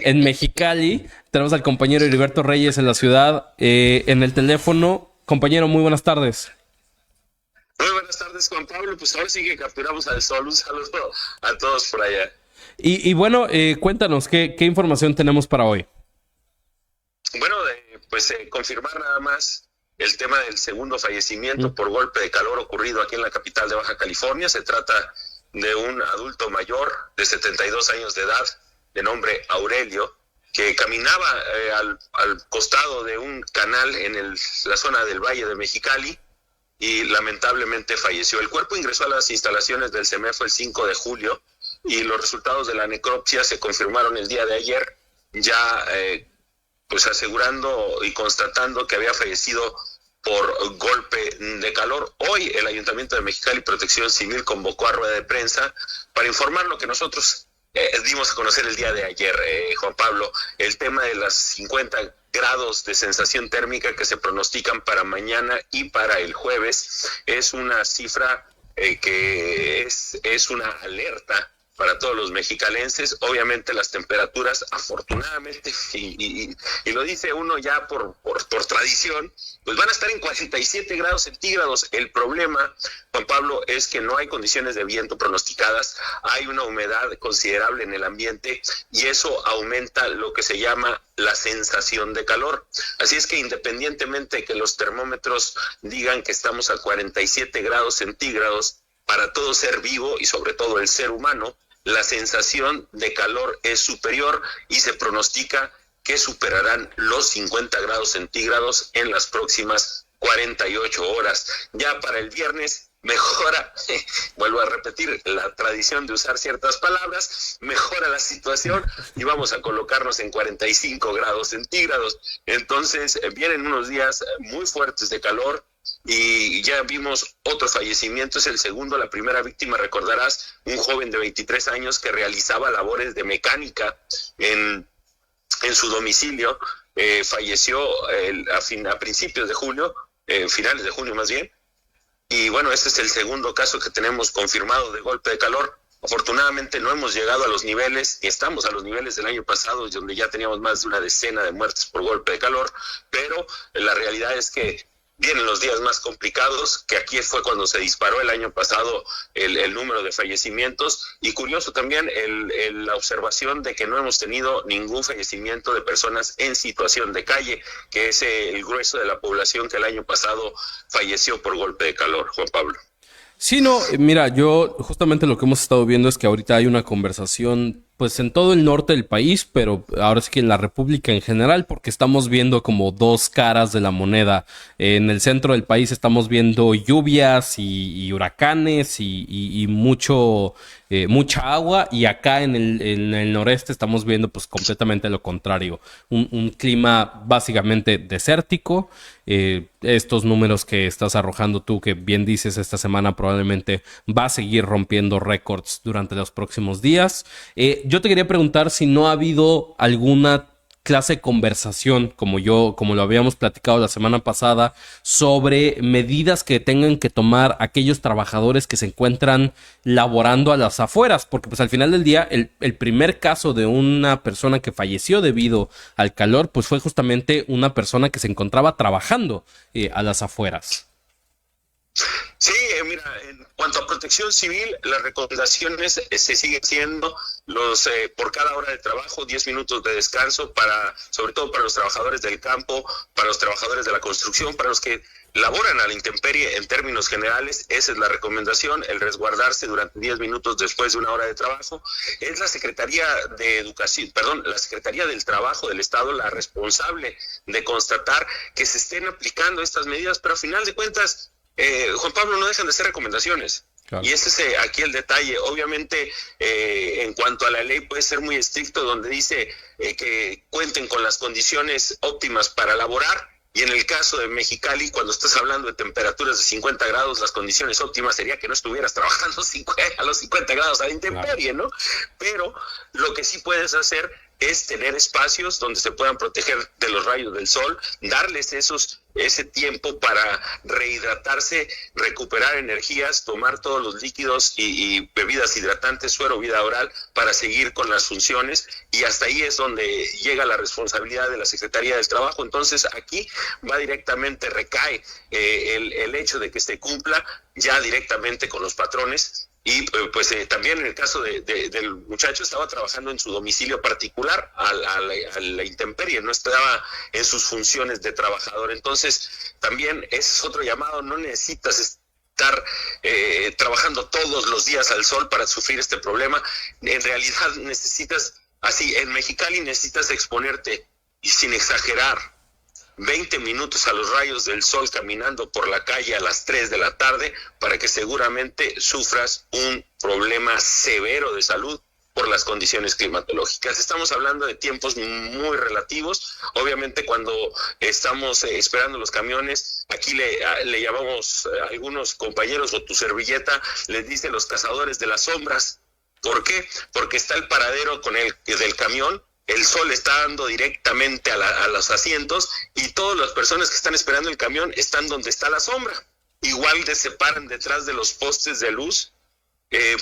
en Mexicali. Tenemos al compañero Heriberto Reyes en la ciudad, en el teléfono. Compañero, muy buenas tardes. Muy buenas tardes, Juan Pablo. Pues ahora sí que capturamos al sol. Un saludo a todos por allá. Y bueno, cuéntanos, ¿qué información tenemos para hoy? Bueno, confirmar nada más el tema del segundo fallecimiento por golpe de calor ocurrido aquí en la capital de Baja California. Se trata de un adulto mayor de 72 años de edad, de nombre Aurelio, que caminaba al costado de un canal en la zona del Valle de Mexicali y lamentablemente falleció. El cuerpo ingresó a las instalaciones del CEMEFO el 5 de julio y los resultados de la necropsia se confirmaron el día de ayer, ya pues asegurando y constatando que había fallecido por golpe de calor. Hoy el Ayuntamiento de Mexicali y Protección Civil convocó a rueda de prensa para informar lo que nosotros dimos a conocer el día de ayer, Juan Pablo, el tema de las 50 grados de sensación térmica que se pronostican para mañana y para el jueves. Es una cifra que es una alerta para todos los mexicalenses. Obviamente las temperaturas, afortunadamente, y lo dice uno ya por tradición, pues van a estar en 47 grados centígrados. El problema, Juan Pablo, es que no hay condiciones de viento pronosticadas, hay una humedad considerable en el ambiente y eso aumenta lo que se llama la sensación de calor. Así es que independientemente de que los termómetros digan que estamos a 47 grados centígrados, para todo ser vivo y sobre todo el ser humano, la sensación de calor es superior y se pronostica que superarán los 50 grados centígrados en las próximas 48 horas. Ya para el viernes mejora, vuelvo a repetir la tradición de usar ciertas palabras, mejora la situación y vamos a colocarnos en 45 grados centígrados. Entonces vienen unos días muy fuertes de calor. Y ya vimos otro fallecimiento, es el segundo. La primera víctima, recordarás, un joven de 23 años que realizaba labores de mecánica en su domicilio, falleció a principios de julio, finales de junio más bien. Y bueno, este es el segundo caso que tenemos confirmado de golpe de calor. Afortunadamente no hemos llegado a los niveles, ni estamos a los niveles del año pasado, donde ya teníamos más de una decena de muertes por golpe de calor, pero la realidad es que vienen los días más complicados, que aquí fue cuando se disparó el año pasado el número de fallecimientos. Y curioso también la observación de que no hemos tenido ningún fallecimiento de personas en situación de calle, que es el grueso de la población que el año pasado falleció por golpe de calor, Juan Pablo. Sí, no, mira, yo justamente lo que hemos estado viendo es que ahorita hay una conversación pues en todo el norte del país, pero ahora sí que en la República en general, porque estamos viendo como dos caras de la moneda. En el centro del país estamos viendo lluvias y huracanes y mucha agua, y acá en el noreste estamos viendo pues completamente lo contrario, un clima básicamente desértico. Estos números que estás arrojando tú, que bien dices, esta semana probablemente va a seguir rompiendo récords durante los próximos días. Yo te quería preguntar si no ha habido alguna clase de conversación, como lo habíamos platicado la semana pasada, sobre medidas que tengan que tomar aquellos trabajadores que se encuentran laborando a las afueras, porque pues al final del día el primer caso de una persona que falleció debido al calor pues fue justamente una persona que se encontraba trabajando a las afueras. Sí, mira, en cuanto a protección civil, las recomendaciones se siguen siendo por cada hora de trabajo, 10 minutos de descanso, sobre todo para los trabajadores del campo, para los trabajadores de la construcción, para los que laboran a la intemperie en términos generales. Esa es la recomendación, el resguardarse durante 10 minutos después de una hora de trabajo. Es la Secretaría de Educación, la Secretaría del Trabajo del Estado la responsable de constatar que se estén aplicando estas medidas, pero a final de cuentas, Juan Pablo, no dejan de ser recomendaciones. Claro. Y ese es aquí el detalle. Obviamente, en cuanto a la ley, puede ser muy estricto, donde dice que cuenten con las condiciones óptimas para laborar. Y en el caso de Mexicali, cuando estás hablando de temperaturas de 50 grados, las condiciones óptimas sería que no estuvieras trabajando a los 50 grados a la intemperie, ¿no? Pero lo que sí puedes hacer es tener espacios donde se puedan proteger de los rayos del sol, darles ese tiempo para rehidratarse, recuperar energías, tomar todos los líquidos y bebidas hidratantes, suero, vida oral, para seguir con las funciones, y hasta ahí es donde llega la responsabilidad de la Secretaría del Trabajo. Entonces aquí va directamente, recae el hecho de que se cumpla ya directamente con los patrones. Y pues también en el caso del muchacho estaba trabajando en su domicilio particular a la intemperie, no estaba en sus funciones de trabajador. Entonces también ese es otro llamado, no necesitas estar trabajando todos los días al sol para sufrir este problema. En realidad necesitas, así en Mexicali necesitas exponerte, y sin exagerar, 20 minutos a los rayos del sol caminando por la calle a las 3 de la tarde para que seguramente sufras un problema severo de salud por las condiciones climatológicas. Estamos hablando de tiempos muy relativos. Obviamente cuando estamos esperando los camiones, aquí le llamamos a algunos compañeros, o tu servilleta les dice los cazadores de las sombras. ¿Por qué? Porque está el paradero del camión, el sol está dando directamente a los asientos, y todas las personas que están esperando el camión están donde está la sombra. Igual se paran detrás de los postes de luz,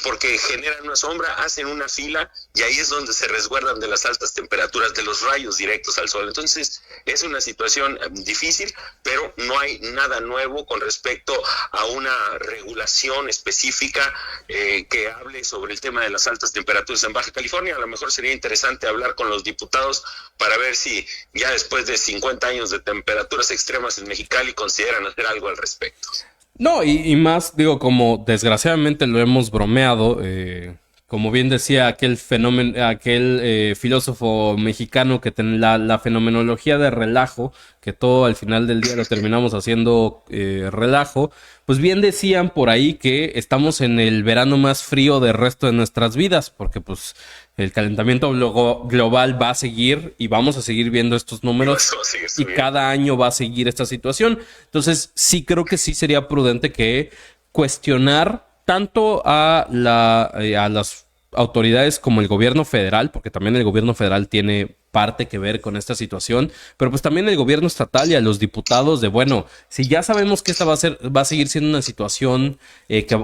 porque generan una sombra, hacen una fila, y ahí es donde se resguardan de las altas temperaturas, de los rayos directos al sol. Entonces es una situación difícil, pero no hay nada nuevo con respecto a una regulación específica que hable sobre el tema de las altas temperaturas en Baja California. A lo mejor sería interesante hablar con los diputados para ver si ya después de 50 años de temperaturas extremas en Mexicali consideran hacer algo al respecto. No, y más, digo, como desgraciadamente lo hemos bromeado, como bien decía aquel filósofo mexicano que la fenomenología de relajo, que todo al final del día lo terminamos haciendo relajo, pues bien decían por ahí que estamos en el verano más frío del resto de nuestras vidas, porque pues el calentamiento global va a seguir y vamos a seguir viendo estos números, y cada año va a seguir esta situación. Entonces sí creo que sí sería prudente que cuestionar tanto a las autoridades como el gobierno federal, porque también el gobierno federal tiene parte que ver con esta situación, pero pues también el gobierno estatal y a los diputados de, bueno, si ya sabemos que esta va a seguir siendo una situación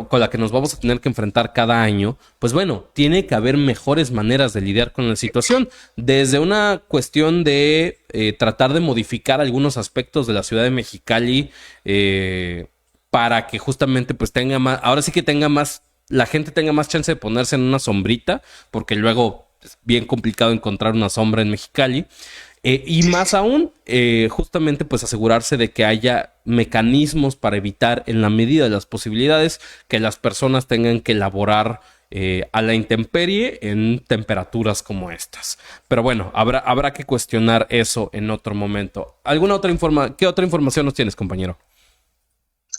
con la que nos vamos a tener que enfrentar cada año, pues bueno, tiene que haber mejores maneras de lidiar con la situación, desde una cuestión de tratar de modificar algunos aspectos de la ciudad de Mexicali para que justamente pues tenga más, ahora sí que tenga más, la gente tenga más chance de ponerse en una sombrita, porque luego es bien complicado encontrar una sombra en Mexicali. Y más aún, justamente pues asegurarse de que haya mecanismos para evitar, en la medida de las posibilidades, que las personas tengan que laborar a la intemperie en temperaturas como estas. Pero bueno, habrá que cuestionar eso en otro momento. ¿Qué otra información nos tienes, compañero?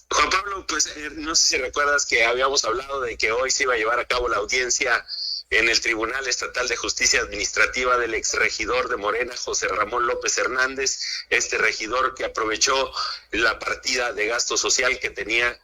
Juan Pablo, pues no sé si recuerdas que habíamos hablado de que hoy se iba a llevar a cabo la audiencia en el Tribunal Estatal de Justicia Administrativa del exregidor de Morena, José Ramón López Hernández, este regidor que aprovechó la partida de gasto social que tenía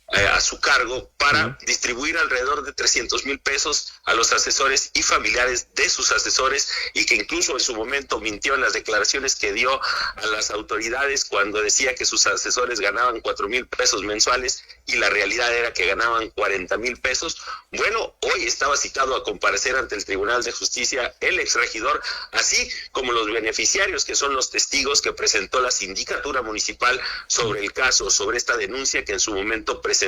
a su cargo para distribuir alrededor de 300,000 pesos a los asesores y familiares de sus asesores, y que incluso en su momento mintió en las declaraciones que dio a las autoridades cuando decía que sus asesores ganaban 4,000 pesos mensuales y la realidad era que ganaban 40,000 pesos. Bueno, hoy estaba citado a comparecer ante el Tribunal de Justicia el exregidor, así como los beneficiarios, que son los testigos que presentó la sindicatura municipal sobre el caso, sobre esta denuncia que en su momento presentó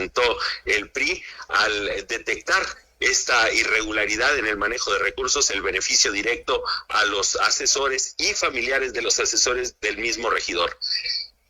el PRI al detectar esta irregularidad en el manejo de recursos, el beneficio directo a los asesores y familiares de los asesores del mismo regidor.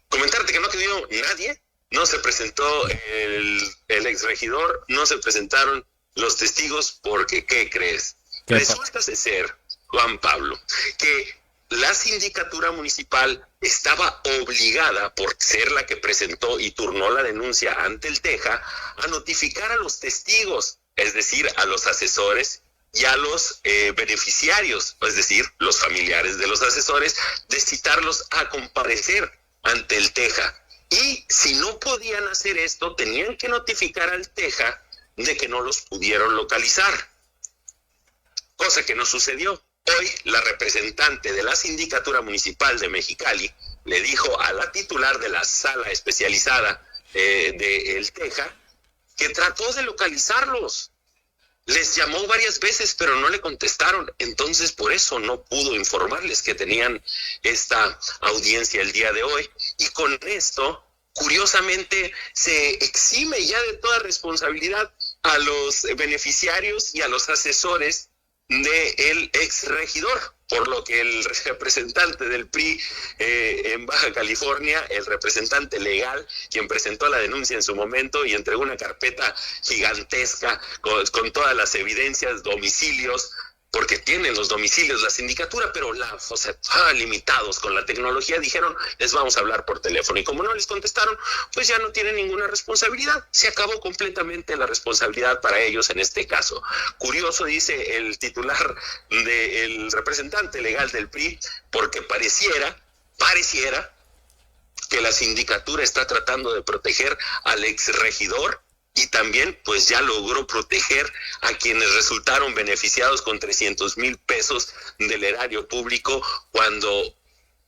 Comentarte que no quedó nadie, no se presentó el exregidor, no se presentaron los testigos, porque ¿qué crees? Resulta ser, Juan Pablo, que la sindicatura municipal estaba obligada, por ser la que presentó y turnó la denuncia ante el TEJA, a notificar a los testigos, es decir, a los asesores y a los beneficiarios, es decir, los familiares de los asesores, de citarlos a comparecer ante el TEJA. Y si no podían hacer esto, tenían que notificar al TEJA de que no los pudieron localizar, cosa que no sucedió. Hoy la representante de la Sindicatura Municipal de Mexicali le dijo a la titular de la sala especializada de El Teja que trató de localizarlos. Les llamó varias veces, pero no le contestaron. Entonces, por eso no pudo informarles que tenían esta audiencia el día de hoy. Y con esto, curiosamente, se exime ya de toda responsabilidad a los beneficiarios y a los asesores del ex regidor, por lo que el representante del PRI en Baja California, el representante legal, quien presentó la denuncia en su momento y entregó una carpeta gigantesca con todas las evidencias, domicilios, porque tienen los domicilios la sindicatura, pero limitados con la tecnología, dijeron, les vamos a hablar por teléfono. Y como no les contestaron, pues ya no tienen ninguna responsabilidad. Se acabó completamente la responsabilidad para ellos en este caso. Curioso, dice el titular del representante legal del PRI, porque pareciera que la sindicatura está tratando de proteger al exregidor y también pues ya logró proteger a quienes resultaron beneficiados con 300,000 pesos del erario público cuando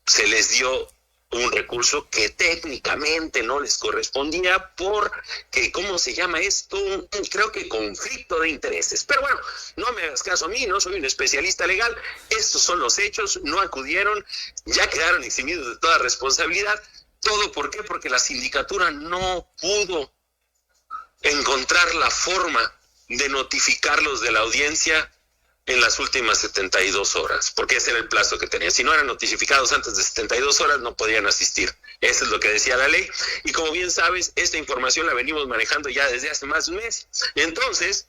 se les dio un recurso que técnicamente no les correspondía porque, ¿cómo se llama esto? Creo que conflicto de intereses. Pero bueno, no me hagas caso a mí, no soy un especialista legal, estos son los hechos, no acudieron, ya quedaron eximidos de toda responsabilidad. ¿Todo por qué? Porque la sindicatura no pudo encontrar la forma de notificarlos de la audiencia en las últimas 72 horas, porque ese era el plazo que tenían. Si no eran notificados antes de 72 horas, no podían asistir. Eso es lo que decía la ley. Y como bien sabes, esta información la venimos manejando ya desde hace más de un mes. Entonces,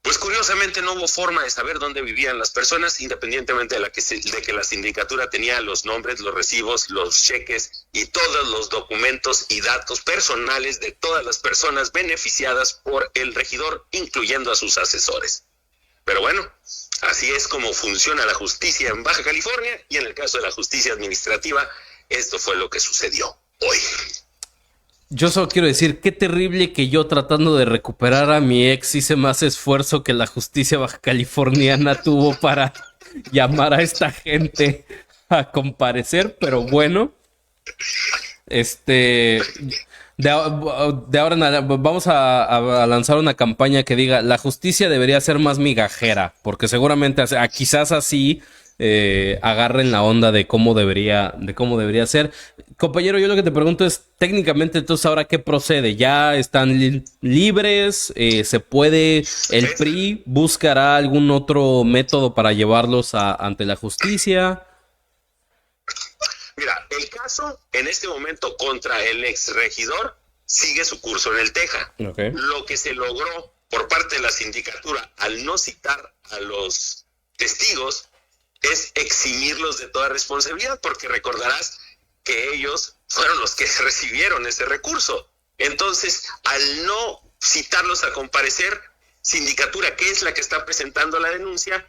pues curiosamente no hubo forma de saber dónde vivían las personas, independientemente de que la sindicatura tenía los nombres, los recibos, los cheques y todos los documentos y datos personales de todas las personas beneficiadas por el regidor, incluyendo a sus asesores. Pero bueno, así es como funciona la justicia en Baja California, y en el caso de la justicia administrativa, esto fue lo que sucedió hoy. Yo solo quiero decir, qué terrible que yo tratando de recuperar a mi ex hice más esfuerzo que la justicia baja californiana tuvo para llamar a esta gente a comparecer, pero bueno, de ahora en adelante vamos a lanzar una campaña que diga, la justicia debería ser más migajera, porque seguramente quizás así agarren la onda de cómo debería ser. Compañero, yo lo que te pregunto es, técnicamente, entonces, ¿ahora qué procede? ¿Ya están libres? ¿Se puede? ¿El PRI buscará algún otro método para llevarlos ante la justicia? Mira, el caso en este momento contra el exregidor sigue su curso en el Teja. Okay. Lo que se logró por parte de la sindicatura al no citar a los testigos es eximirlos de toda responsabilidad, porque recordarás que ellos fueron los que recibieron ese recurso. Entonces, al no citarlos a comparecer, sindicatura, que es la que está presentando la denuncia,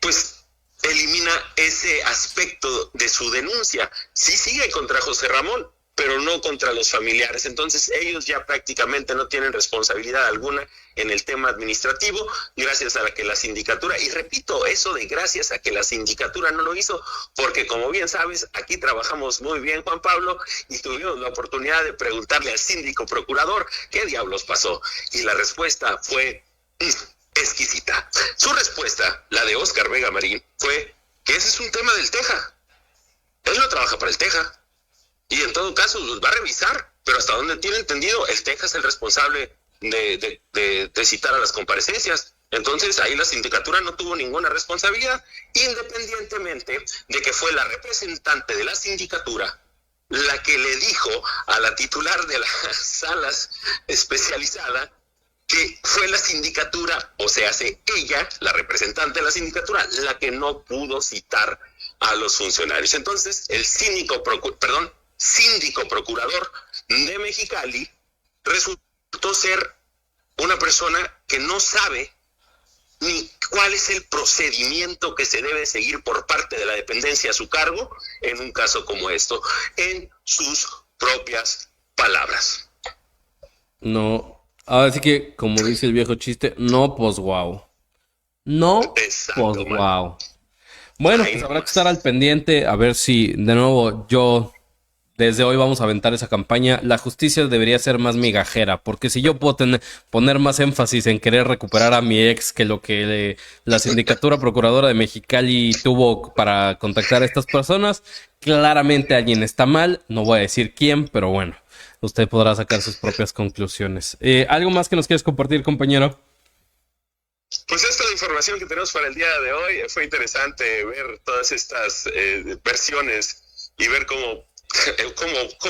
pues elimina ese aspecto de su denuncia. Sí sigue contra José Ramón, pero no contra los familiares. Entonces ellos ya prácticamente no tienen responsabilidad alguna en el tema administrativo, gracias a la que la sindicatura, y repito, eso de gracias a que la sindicatura no lo hizo, porque como bien sabes, aquí trabajamos muy bien, Juan Pablo, y tuvimos la oportunidad de preguntarle al síndico procurador qué diablos pasó, y la respuesta fue exquisita. Su respuesta, la de Óscar Vega Marín, fue que ese es un tema del Teja. Él no trabaja para el Teja. Y en todo caso los va a revisar, pero hasta donde tiene entendido, el Teja es el responsable de citar a las comparecencias. Entonces ahí la sindicatura no tuvo ninguna responsabilidad, independientemente de que fue la representante de la sindicatura la que le dijo a la titular de las salas especializada que fue la sindicatura, o sea, ella, la representante de la sindicatura, la que no pudo citar a los funcionarios. Entonces el síndico procurador de Mexicali resultó ser una persona que no sabe ni cuál es el procedimiento que se debe seguir por parte de la dependencia a su cargo en un caso como esto, en sus propias palabras. No, ahora sí que, como dice el viejo chiste, no pues guau. No pues guau. Bueno, Ahí pues habrá que nomás. estar al pendiente a ver si de nuevo yo desde hoy vamos a aventar esa campaña. La justicia debería ser más migajera, porque si yo puedo poner más énfasis en querer recuperar a mi ex que lo que la Sindicatura Procuradora de Mexicali tuvo para contactar a estas personas, claramente alguien está mal. No voy a decir quién, pero bueno, usted podrá sacar sus propias conclusiones. ¿Algo más que nos quieres compartir, compañero? Pues esta es la información que tenemos para el día de hoy. Fue interesante ver todas estas versiones y ver cómo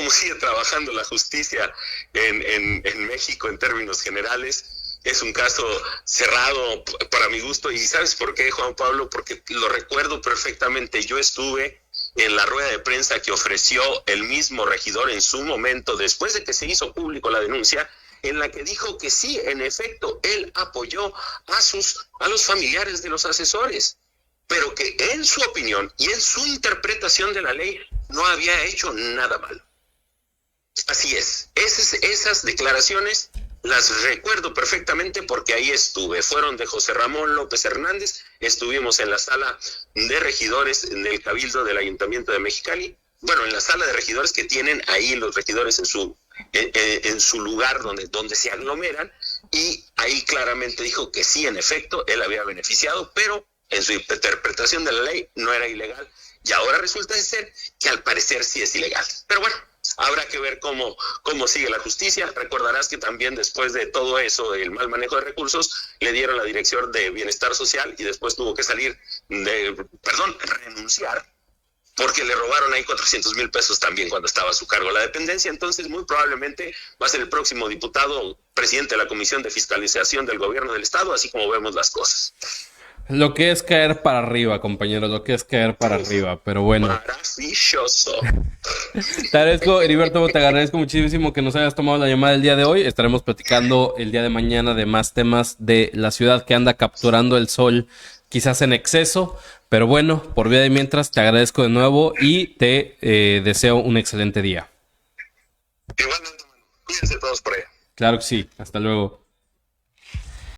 sigue trabajando la justicia en México en términos generales. Es un caso cerrado para mi gusto. ¿Y sabes por qué, Juan Pablo? Porque lo recuerdo perfectamente. Yo estuve en la rueda de prensa que ofreció el mismo regidor en su momento, después de que se hizo público la denuncia, en la que dijo que sí, en efecto, él apoyó a los familiares de los asesores, pero que en su opinión y en su interpretación de la ley no había hecho nada malo. Así es, esas declaraciones las recuerdo perfectamente porque ahí estuve. Fueron de José Ramón López Hernández. Estuvimos en la sala de regidores del Cabildo del Ayuntamiento de Mexicali. Bueno, en la sala de regidores que tienen ahí los regidores en su lugar donde se aglomeran. Y ahí claramente dijo que sí, en efecto, él había beneficiado, pero en su interpretación de la ley no era ilegal. Y ahora resulta ser que al parecer sí es ilegal. Pero bueno, habrá que ver cómo sigue la justicia. Recordarás que también después de todo eso, el mal manejo de recursos, le dieron la dirección de Bienestar Social y después tuvo que renunciar, porque le robaron ahí 400,000 pesos también cuando estaba a su cargo la dependencia. Entonces muy probablemente va a ser el próximo diputado presidente de la Comisión de Fiscalización del Gobierno del Estado, así como vemos las cosas. Lo que es caer para arriba, compañero, lo que es caer para arriba, pero bueno. Maravilloso. Te agradezco, Heriberto, te agradezco muchísimo que nos hayas tomado la llamada el día de hoy. Estaremos platicando el día de mañana de más temas de la ciudad que anda capturando el sol, quizás en exceso, pero bueno, por vía de mientras, te agradezco de nuevo y te deseo un excelente día. Igualmente, cuídense todos por allá. Claro que sí, hasta luego.